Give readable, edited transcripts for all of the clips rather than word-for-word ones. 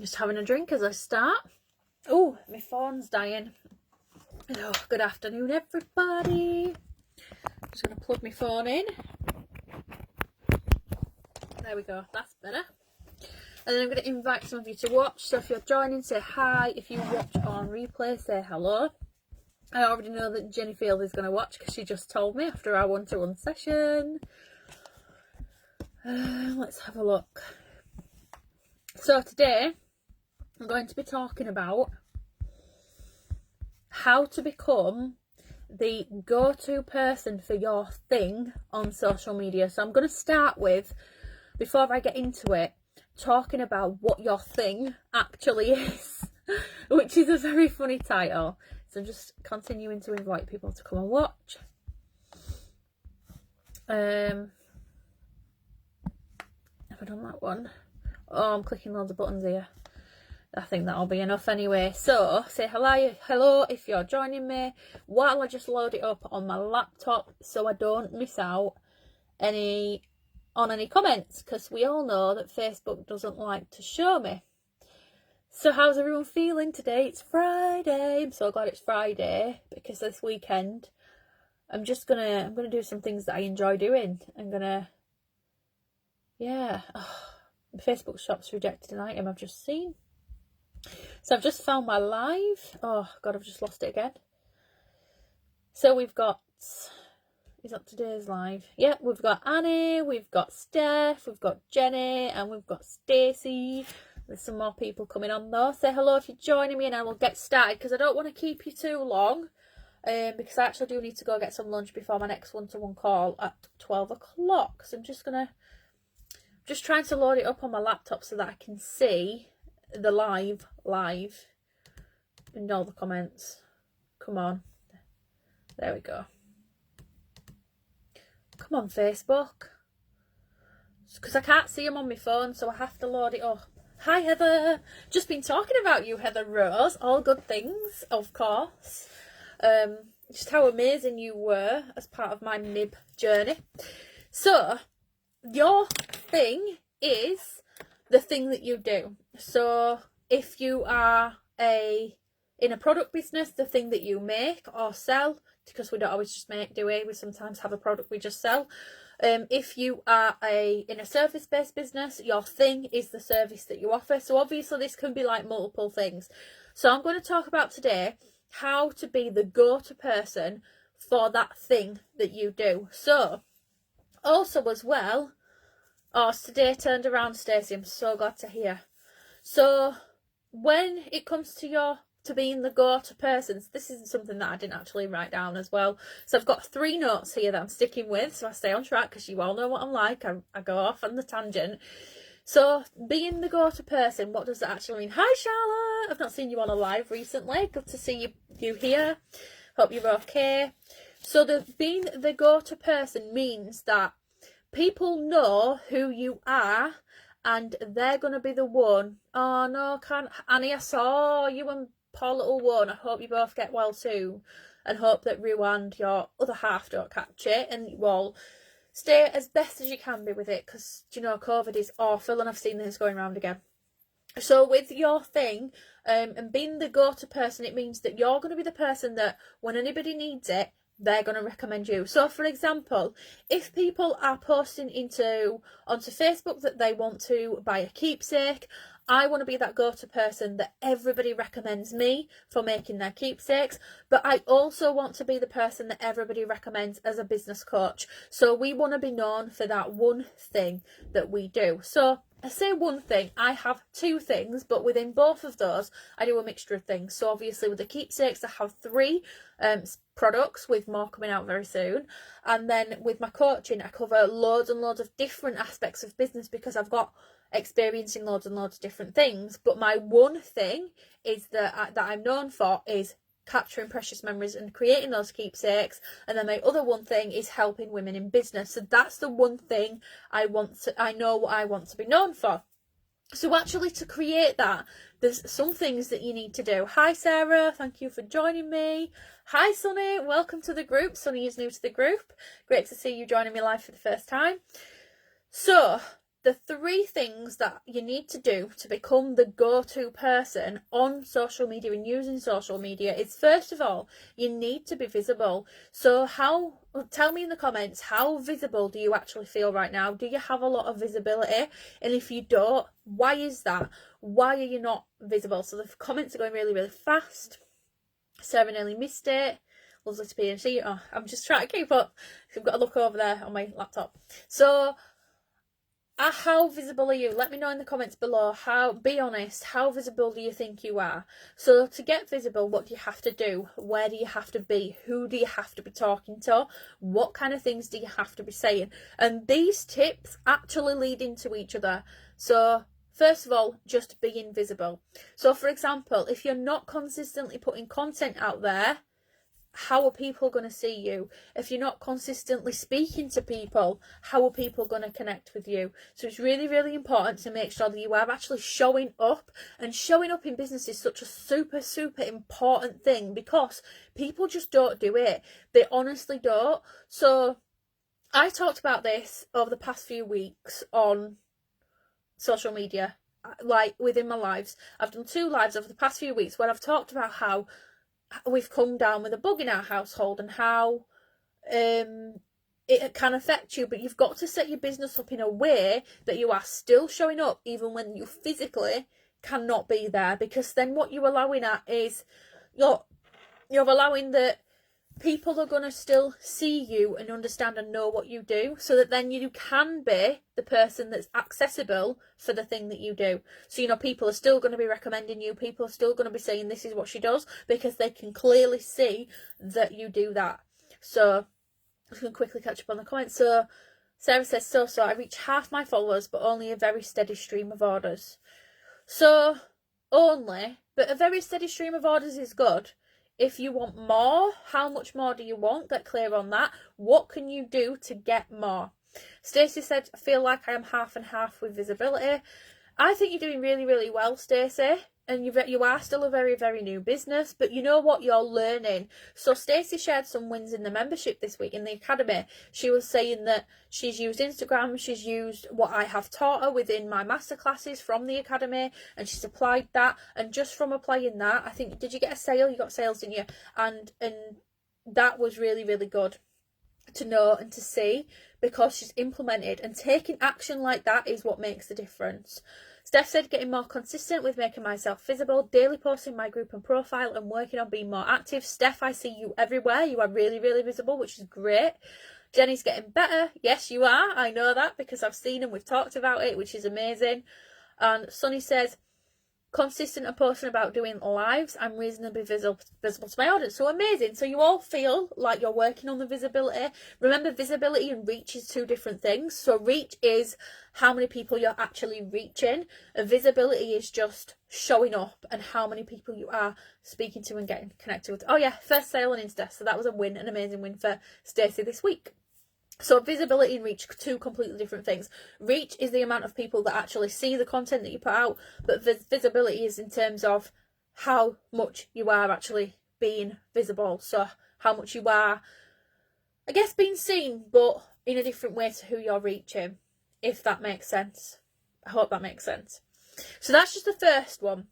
Just having a drink as I start. Oh, my phone's dying. Oh, good afternoon, everybody. Just going to plug my phone in. There we go, that's better. And then I'm going to invite some of you to watch. So if you're joining, say hi. If you watch on replay, say hello. I already know that Jenny Field is going to watch because she just told me after our one-to-one session. Let's have a look. So today, I'm going to be talking about how to become the go-to person for your thing on social media. So I'm going to start with, before I get into it, talking about what your thing actually is, which is a very funny title. So I'm just continuing to invite people to come and watch. Have I done that one? Oh, I'm clicking loads of buttons here. I think that'll be enough anyway. So say hello if you're joining me, while I just load it up on my laptop so I don't miss out on any comments, because we all know that Facebook doesn't like to show me. So how's everyone feeling today? It's Friday. I'm so glad it's Friday, because this weekend I'm gonna do some things that I enjoy doing. Facebook shop's rejected an item I've just seen. So I've just found my live. Oh god, I've just lost it again. So we've got, is that today's live? Yeah, we've got Annie, we've got Steph, we've got Jenny, and we've got Stacey. There's some more people coming on though. Say hello if you're joining me, and I will get started because I don't want to keep you too long. Because I actually do need to go get some lunch before my next one-to-one call at 12 o'clock. So I'm just trying to load it up on my laptop so that I can see the live and all the comments. Come on, there we go. Come on, Facebook, because I can't see them on my phone, so I have to load it up. Hi Heather, just been talking about you, Heather Rose. All good things, of course. Just how amazing you were as part of my MIB journey. So your thing is the thing that you do. So if you are in a product business, the thing that you make or sell, because we don't always just make, do we? We sometimes have a product we just sell. If you are in a service-based business, your thing is the service that you offer. So obviously this can be like multiple things. So I'm going to talk about today how to be the go-to person for that thing that you do. So also as well, oh, today turned around, Stacey. I'm so glad to hear. So when it comes to being the go-to person, this is something that I didn't actually write down as well. So I've got 3 notes here that I'm sticking with, so I stay on track, because you all know what I'm like. I go off on the tangent. So being the go-to person, what does that actually mean? Hi Charlotte, I've not seen you on a live recently. Good to see you here. Hope you're okay. So being the go-to person means that people know who you are, and they're going to be the one. Oh no, Annie, I saw you and poor little one. I hope you both get well too, and hope that Rue and your other half don't catch it, and you all stay as best as you can be with it, because you know COVID is awful, and I've seen this going around again. So with your thing, and being the go-to person, it means that you're going to be the person that when anybody needs it, they're going to recommend you. So for example, if people are posting onto Facebook that they want to buy a keepsake, I want to be that go-to person that everybody recommends me for making their keepsakes, but I also want to be the person that everybody recommends as a business coach. So we want to be known for that one thing that we do. So I say one thing, I have 2 things, but within both of those, I do a mixture of things. So obviously with the keepsakes, I have 3 products, with more coming out very soon. And then with my coaching, I cover loads and loads of different aspects of business, because I've got experiencing loads and loads of different things. But my one thing is that I'm known for is capturing precious memories and creating those keepsakes. And then my other one thing is helping women in business. So that's the one thing I know what I want to be known for. So actually, to create that, there's some things that you need to do. Hi Sarah, thank you for joining me. Hi Sunny, welcome to the group. Sunny is new to the group. Great to see you joining me live for the first time. So the 3 things that you need to do to become the go-to person on social media and using social media is, first of all, you need to be visible. So tell me in the comments, how visible do you actually feel right now? Do you have a lot of visibility? And if you don't, why is that? Why are you not visible? So the comments are going really, really fast. Sarah nearly missed it. Lovely to be in. Oh, I'm just trying to keep up. I've got to look over there on my laptop. So how visible are you? Let me know in the comments below. Be honest, how visible do you think you are? So to get visible, what do you have to do? Where do you have to be? Who do you have to be talking to? What kind of things do you have to be saying? And these tips actually lead into each other. So first of all, just being visible. So for example, if you're not consistently putting content out there, how are people going to see you? If you're not consistently speaking to people, how are people going to connect with you? So it's really, really important to make sure that you are actually showing up. And showing up in business is such a super, super important thing, because people just don't do it. They honestly don't. So I talked about this over the past few weeks on social media, like within my lives. I've done 2 lives over the past few weeks where I've talked about how we've come down with a bug in our household and how it can affect you, but you've got to set your business up in a way that you are still showing up even when you physically cannot be there, because then what you're allowing at is you're allowing that people are going to still see you and understand and know what you do, so that then you can be the person that's accessible for the thing that you do. So, people are still going to be recommending you. People are still going to be saying this is what she does, because they can clearly see that you do that. So, I'm just going to quickly catch up on the comments. So, Sarah says, so I reach half my followers, but only a very steady stream of orders. So, but a very steady stream of orders is good. If you want more, how much more do you want? Get clear on that. What can you do to get more? Stacey said, I feel like I am half and half with visibility. I think you're doing really, really well, Stacey. And you are still a very, very new business, but you know what? You're learning. So Stacey shared some wins in the membership this week in the academy. She was saying that she's used Instagram, she's used what I have taught her within my masterclasses from the academy, and she's applied that. And just from applying that, I think, did you get a sale? You got sales, didn't you? And that was really, really good to know and to see, because she's implemented, and taking action like that is what makes the difference. Steph said, getting more consistent with making myself visible, daily posting my group and profile, and working on being more active. Steph, I see you everywhere. You are really, really visible, which is great. Jenny's getting better. Yes, you are. I know that because I've seen and we've talked about it, which is amazing. And Sunny says, consistent and posting about doing lives. I'm reasonably visible to my audience. So amazing. So you all feel like you're working on the visibility. Remember, visibility and reach is 2 different things. So reach is how many people you're actually reaching, and visibility is just showing up and how many people you are speaking to and getting connected with. Oh yeah, first sale on Insta. So that was an amazing win for Stacey this week. So visibility and reach, 2 completely different things. Reach is the amount of people that actually see the content that you put out, but visibility is in terms of how much you are actually being visible. So how much you are, I guess, being seen, but in a different way to who you're reaching, if that makes sense. I hope that makes sense. So that's just the first one.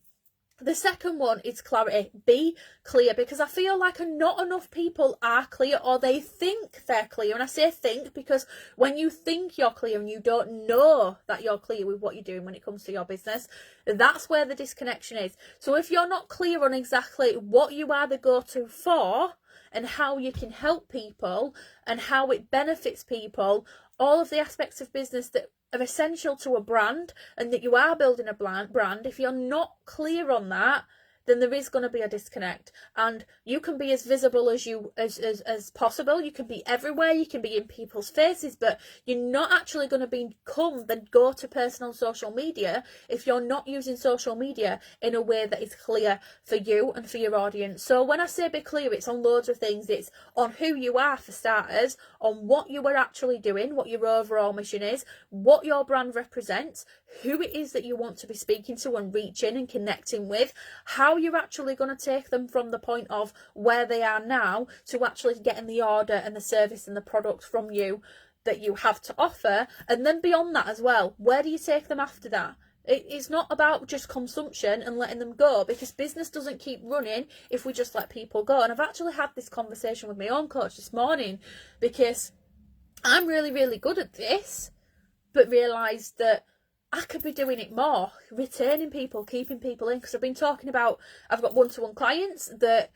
The second one is clarity. Be clear, because I feel like not enough people are clear, or they think they're clear. And I say think because when you think you're clear and you don't know that you're clear with what you're doing when it comes to your business, that's where the disconnection is. So if you're not clear on exactly what you are the go-to for and how you can help people and how it benefits people, all of the aspects of business that are essential to a brand and that you are building a brand, if you're not clear on that, then there is going to be a disconnect. And you can be as visible as possible. You can be everywhere. You can be in people's faces, but you're not actually going to become the go-to person on social media if you're not using social media in a way that is clear for you and for your audience. So when I say be clear, it's on loads of things. It's on who you are, for starters, on what you are actually doing, what your overall mission is, what your brand represents, who it is that you want to be speaking to and reaching and connecting with, how you're actually going to take them from the point of where they are now to actually getting the order and the service and the product from you. that you have to offer, and then beyond that as well, where do you take them after that? It's not about just consumption and letting them go, because business doesn't keep running if we just let people go. And I've actually had this conversation with my own coach this morning, because I'm really, really good at this, but realised that I could be doing it more, retaining people, keeping people in, because I've been talking about, I've got one-to-one clients that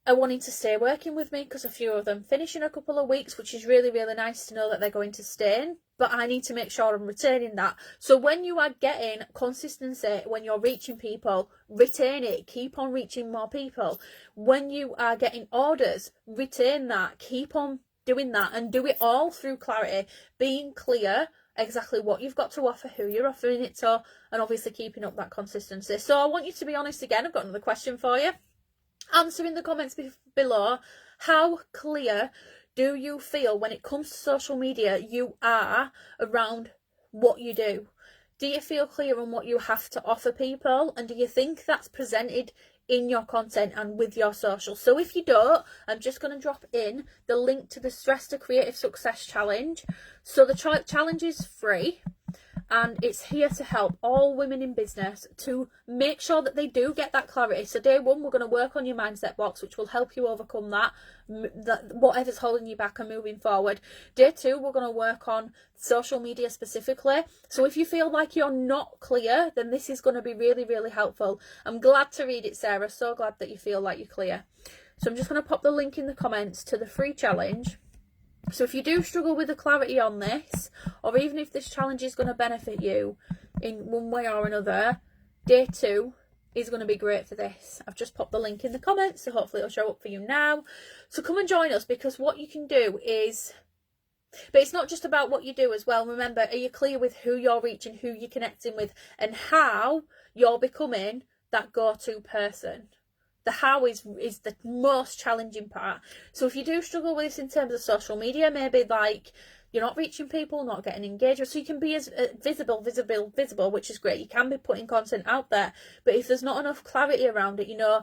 are wanting to stay working with me, because a few of them finish in a couple of weeks, which is really, really nice to know that they're going to stay in, but I need to make sure I'm retaining that. So when you are getting consistency, when you're reaching people, retain it, keep on reaching more people. When you are getting orders, retain that, keep on doing that, and do it all through clarity, being clear exactly what you've got to offer, who you're offering it to, and obviously keeping up that consistency. So I want you to be honest again. I've got another question for you. Answer in the comments below, how clear do you feel when it comes to social media you are around what you do? Do you feel clear on what you have to offer people, and do you think that's presented in your content and with your social? So if you don't, I'm just going to drop in the link to the Stress to Creative Success Challenge. So the challenge is free, and it's here to help all women in business to make sure that they do get that clarity. So day one, we're going to work on your mindset box, which will help you overcome that whatever's holding you back and moving forward. Day two, we're going to work on social media specifically. So if you feel like you're not clear, then this is going to be really, really helpful. I'm glad to read it, Sarah. So glad that you feel like you're clear. So I'm just going to pop the link in the comments to the free challenge. So if you do struggle with the clarity on this, or even if this challenge is going to benefit you in one way or another, day two is going to be great for this. I've just popped the link in the comments, so hopefully it'll show up for you now. So come and join us, because what you can do is, but it's not just about what you do as well. Remember, are you clear with who you're reaching, who you're connecting with, and how you're becoming that go-to person? The how is the most challenging part. So if you do struggle with this in terms of social media, maybe like you're not reaching people, not getting engagement, so you can be as visible, which is great. You can be putting content out there, but if there's not enough clarity around it, you know,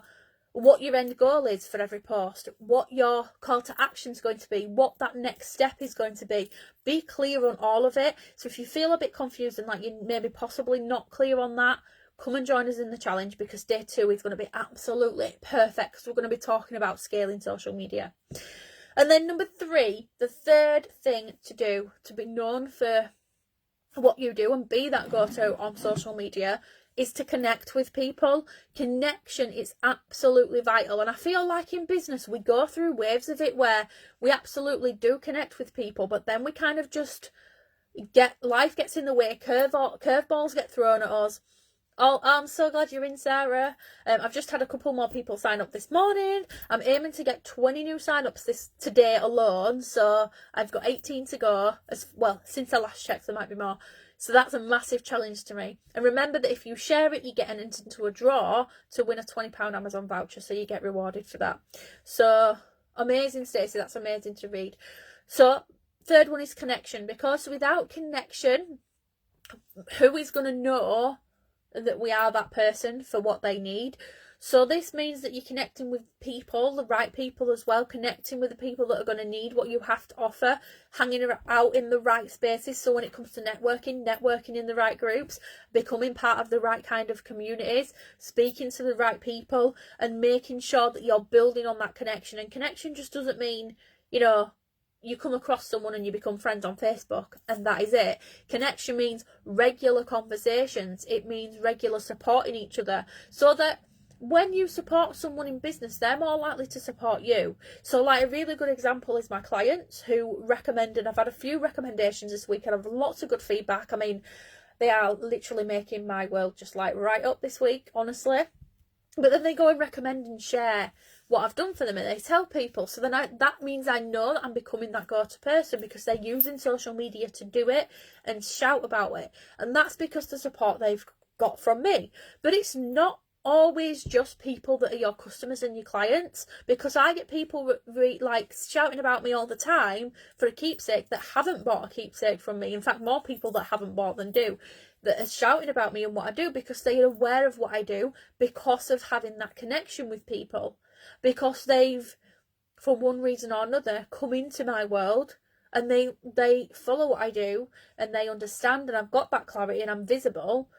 what your end goal is for every post, what your call to action is going to be, what that next step is going to be clear on all of it. So if you feel a bit confused and like you're maybe possibly not clear on that, come and join us in the challenge, because day two is going to be absolutely perfect, because we're going to be talking about scaling social media. And then number three, the third thing to do to be known for what you do and be that go-to on social media is to connect with people. Connection is absolutely vital, and I feel like in business we go through waves of it where we absolutely do connect with people, but then we kind of just life gets in the way, curveballs get thrown at us. Oh, I'm so glad you're in, Sarah. I've just had a couple more people sign up this morning. I'm aiming to get 20 new sign-ups today alone, so I've got 18 to go. Well, since I last checked, there might be more. So that's a massive challenge to me. And remember that if you share it, you get entered into a draw to win a £20 Amazon voucher, so you get rewarded for that. So amazing, Stacey. That's amazing to read. So third one is connection, because without connection, who is going to know that we are that person for what they need? So this means that you're connecting with people, the right people as well, connecting with the people that are going to need what you have to offer, hanging out in the right spaces. So when it comes to networking in the right groups, becoming part of the right kind of communities, speaking to the right people, and making sure that you're building on that connection. And connection just doesn't mean, you know, you come across someone and you become friends on Facebook and that is it. Connection means regular conversations. It means regular supporting each other, so that when you support someone in business, they're more likely to support you. So like a really good example is my clients who recommended, I've had a few recommendations this week and I've lots of good feedback. I mean, they are literally making my world just like right up this week, honestly. But then they go and recommend and share what I've done for them, and they tell people. So then that means I know that I'm becoming that go-to person, because they're using social media to do it and shout about it. And that's because the support they've got from me. But it's not always just people that are your customers and your clients, because I get people like shouting about me all the time for a keepsake that haven't bought a keepsake from me. In fact, more people that haven't bought than do, that are shouting about me and what I do, because they are aware of what I do, because of having that connection with people, because they've, for one reason or another, come into my world and they follow what I do, and they understand, and I've got that clarity, and I'm visible,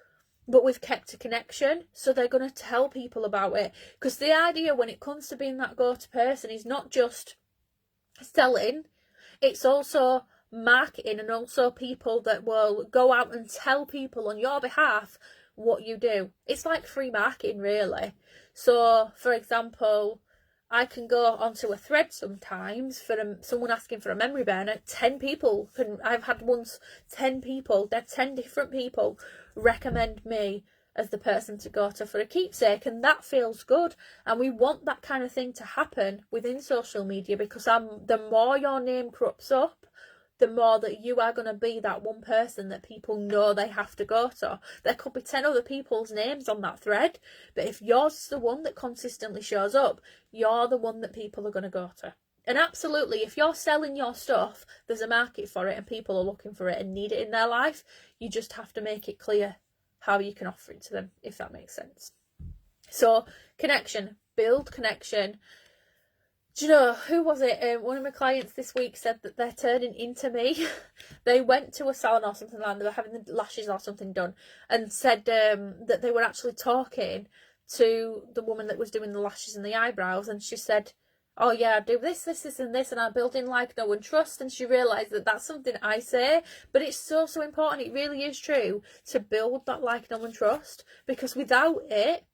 but we've kept a connection, so they're going to tell people about it. Because the idea when it comes to being that go-to person is not just selling, it's also marketing, and also people that will go out and tell people on your behalf what you do. It's like free marketing, really. So, for example, I can go onto a thread sometimes for someone asking for a memory burner. 10 people I've had once 10 people, they're 10 different people recommend me as the person to go to for a keepsake, and that feels good. And we want that kind of thing to happen within social media, because the more your name crops up, the more that you are going to be that one person that people know they have to go to. There could be 10 other people's names on that thread, but if yours is the one that consistently shows up, you're the one that people are going to go to. And absolutely, if you're selling your stuff, there's a market for it and people are looking for it and need it in their life. You just have to make it clear how you can offer it to them, if that makes sense. So, connection, build connection. Do you know, who was it? One of my clients this week said that they're turning into me. They went to a salon or something like that, they were having the lashes or something done, and said that they were actually talking to the woman that was doing the lashes and the eyebrows, and she said, oh yeah, I do this, and this, and I'm building like, know, and trust. And she realised that that's something I say, but it's so important, it really is true, to build that like, know, and trust, because without it,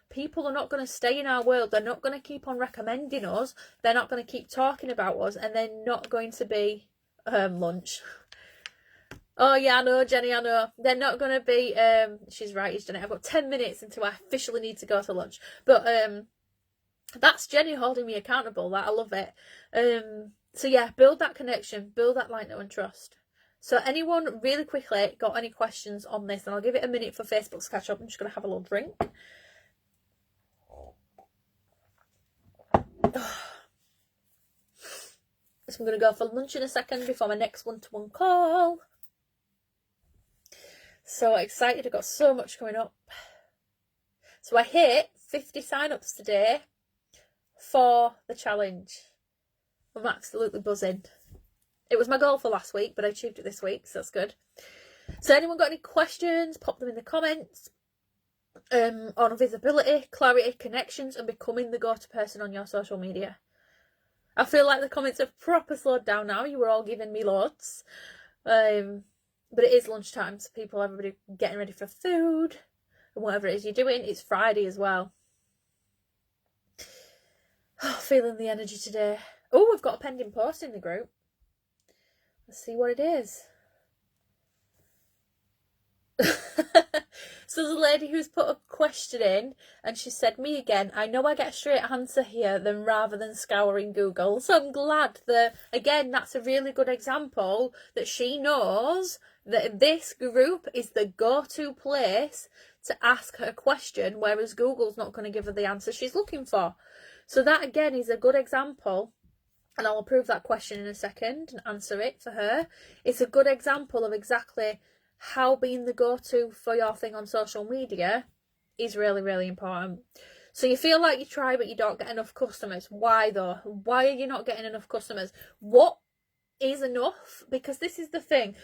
people are not going to stay in our world. They're not going to keep on recommending us. They're not going to keep talking about us, and they're not going to be lunch. Oh yeah, I know, Jenny, I know. They're not going to be she's right, Jenny. I've got 10 minutes until I officially need to go to lunch. But that's Jenny holding me accountable. That I love it. So yeah, build that connection, build that like, know, and trust. So anyone really quickly got any questions on this? And I'll give it a minute for Facebook to catch up. I'm just going to have a little drink. So I'm going to go for lunch in a second before my next one-to-one call. So excited, I've got so much coming up. So I hit 50 sign-ups today for the challenge. I'm absolutely buzzing. It was my goal for last week, but I achieved it this week, so that's good. So anyone got any questions, pop them in the comments. On visibility, clarity, connections, and becoming the go-to person on your social media. I feel like the comments have proper slowed down now. You were all giving me loads. But it is lunchtime, so everybody getting ready for food and whatever it is you're doing. It's Friday as well. Oh, feeling the energy today. Oh, we've got a pending post in the group. Let's see what it is. So there's a lady who's put a question in, and she said, me again, I know I get a straight answer here rather than scouring Google. So I'm glad that, again, that's a really good example that she knows that this group is the go-to place to ask her question, whereas Google's not going to give her the answer she's looking for. So that, again, is a good example. And I'll approve that question in a second and answer it for her. It's a good example of exactly how being the go-to for your thing on social media is really, really important. So you feel like you try, but you don't get enough customers. Why though? Why are you not getting enough customers? What is enough? Because this is the thing.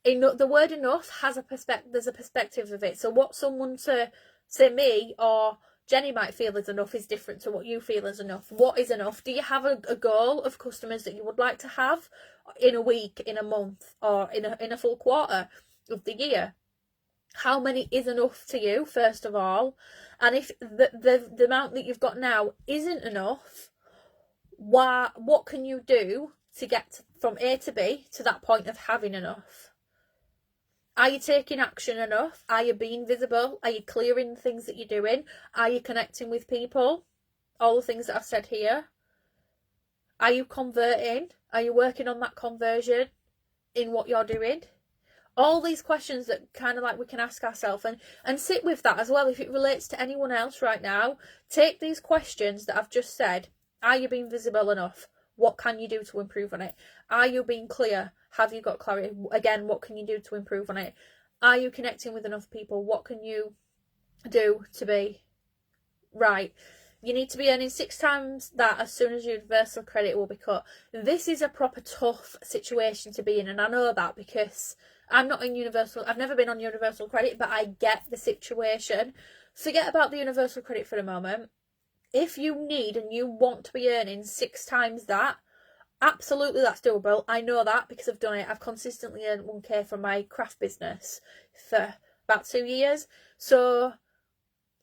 The word enough has a perspective. There's a perspective of it. So what someone say me or Jenny might feel is enough is different to what you feel is enough. What is enough? Do you have a goal of customers that you would like to have in a week, in a month, or in a full quarter of the year? How many is enough to you, first of all? And if the amount that you've got now isn't enough, what can you do to get from A to B to that point of having enough? Are you taking action enough? Are you being visible? Are you clearing the things that you're doing? Are you connecting with people? All the things that I've said here. Are you converting? Are you working on that conversion in what you're doing? All these questions that kind of like we can ask ourselves and sit with that as well. If it relates to anyone else right now, take these questions that I've just said. Are you being visible enough? What can you do to improve on it? Are you being clear? Have you got clarity? Again, what can you do to improve on it? Are you connecting with enough people? What can you do to be right? You need to be earning 6 times that as soon as universal credit will be cut. This is a proper tough situation to be in, and I know that because I'm not in universal. I've never been on universal credit, but I get the situation. Forget about the universal credit for a moment. If you need and you want to be earning 6 times that, absolutely that's doable. I know that because I've done it. I've consistently earned 1k from my craft business for about 2 years. So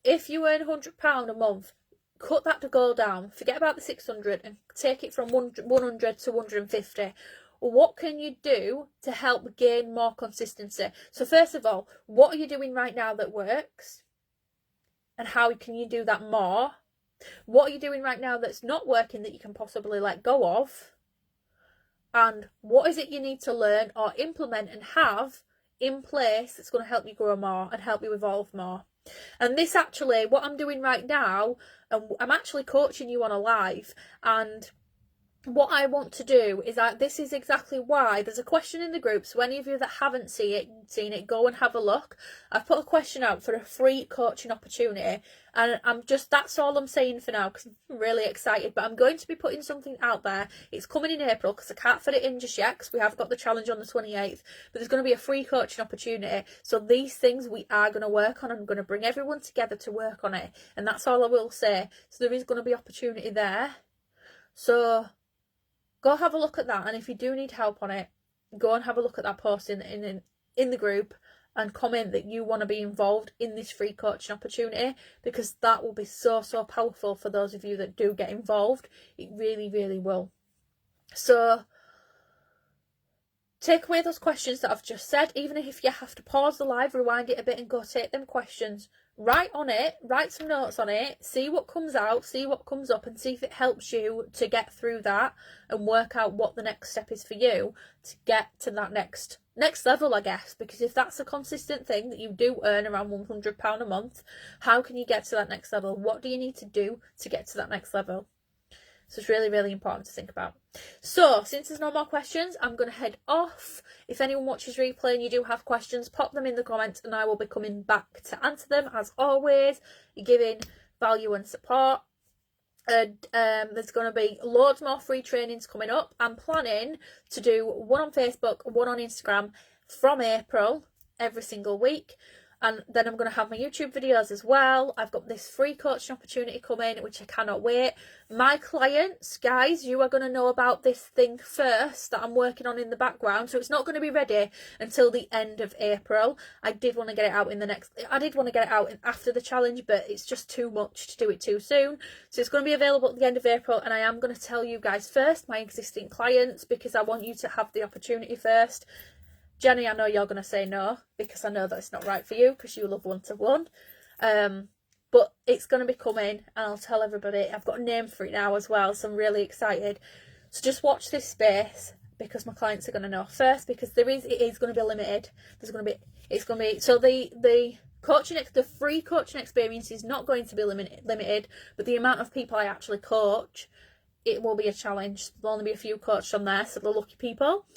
if you earn £100 a month, cut that to go down. Forget about the 600 and take it from 100 to 150. What can you do to help gain more consistency? So first of all, what are you doing right now that works? And how can you do that more? What are you doing right now that's not working that you can possibly let go of? And what is it you need to learn or implement and have in place that's going to help you grow more and help you evolve more? And this actually, what I'm doing right now, I'm actually coaching you on a live, and what I want to do is that this is exactly why there's a question in the group. So any of you that haven't seen it, go and have a look. I've put a question out for a free coaching opportunity, and that's all I'm saying for now because I'm really excited. But I'm going to be putting something out there. It's coming in April because I can't fit it in just yet because we have got the challenge on the 28th. But there's going to be a free coaching opportunity. So these things we are going to work on. I'm going to bring everyone together to work on it, and that's all I will say. So there is going to be opportunity there. So go have a look at that, and if you do need help on it, go and have a look at that post in the group and comment that you want to be involved in this free coaching opportunity, because that will be so powerful for those of you that do get involved. It really, really will. So take away those questions that I've just said. Even if you have to pause the live, rewind it a bit and go take them questions. Write on it, write some notes on it, see what comes out, see what comes up, and see if it helps you to get through that and work out what the next step is for you to get to that next level, I guess. Because if that's a consistent thing that you do earn around £100 a month, how can you get to that next level? What do you need to do to get to that next level? So it's really, really important to think about. So since there's no more questions, I'm going to head off. If anyone watches replay and you do have questions, pop them in the comments and I will be coming back to answer them. As always, you're giving value and support. And there's going to be loads more free trainings coming up. I'm planning to do one on Facebook, one on Instagram from April every single week. And then I'm going to have my YouTube videos as well. I've got this free coaching opportunity coming, which I cannot wait. My clients, guys, you are going to know about this thing first that I'm working on in the background. So it's not going to be ready until the end of April. I did want to get it out after the challenge, but it's just too much to do it too soon. So it's going to be available at the end of April. And I am going to tell you guys first, my existing clients, because I want you to have the opportunity first. Jenny, I know you're going to say no, because I know that it's not right for you, because you love one-to-one. But it's going to be coming, and I'll tell everybody. I've got a name for it now as well, so I'm really excited. So just watch this space, because my clients are going to know first, because it is going to be limited. So the free coaching experience is not going to be limited, but the amount of people I actually coach, it will be a challenge. There'll only be a few coached on there, so the lucky people.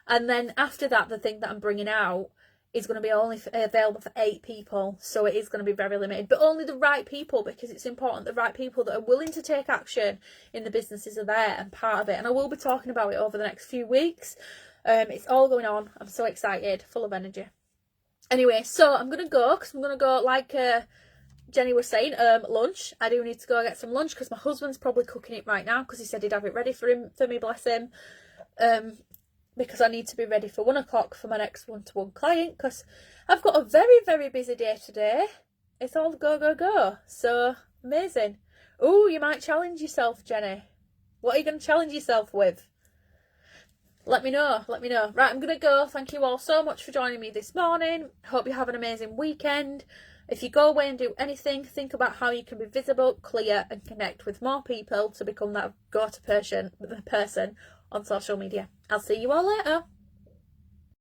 And then after that, the thing that I'm bringing out is going to be only available for 8 people. So it is going to be very limited, but only the right people, because it's important the right people that are willing to take action in the businesses are there and part of it. And I will be talking about it over the next few weeks. It's all going on. I'm so excited, full of energy. Anyway, so I'm going to go, because I'm going to go, like Jenny was saying, lunch. I do need to go get some lunch, because my husband's probably cooking it right now, because he said he'd have it ready for me, bless him. Because I need to be ready for 1 o'clock for my next one-to-one client, because I've got a very, very busy day today. It's all go. So, amazing. Oh, you might challenge yourself, Jenny. What are you going to challenge yourself with? Let me know. Right, I'm going to go. Thank you all so much for joining me this morning. Hope you have an amazing weekend. If you go away and do anything, think about how you can be visible, clear, and connect with more people to become that go-to person on social media. I'll see you all later.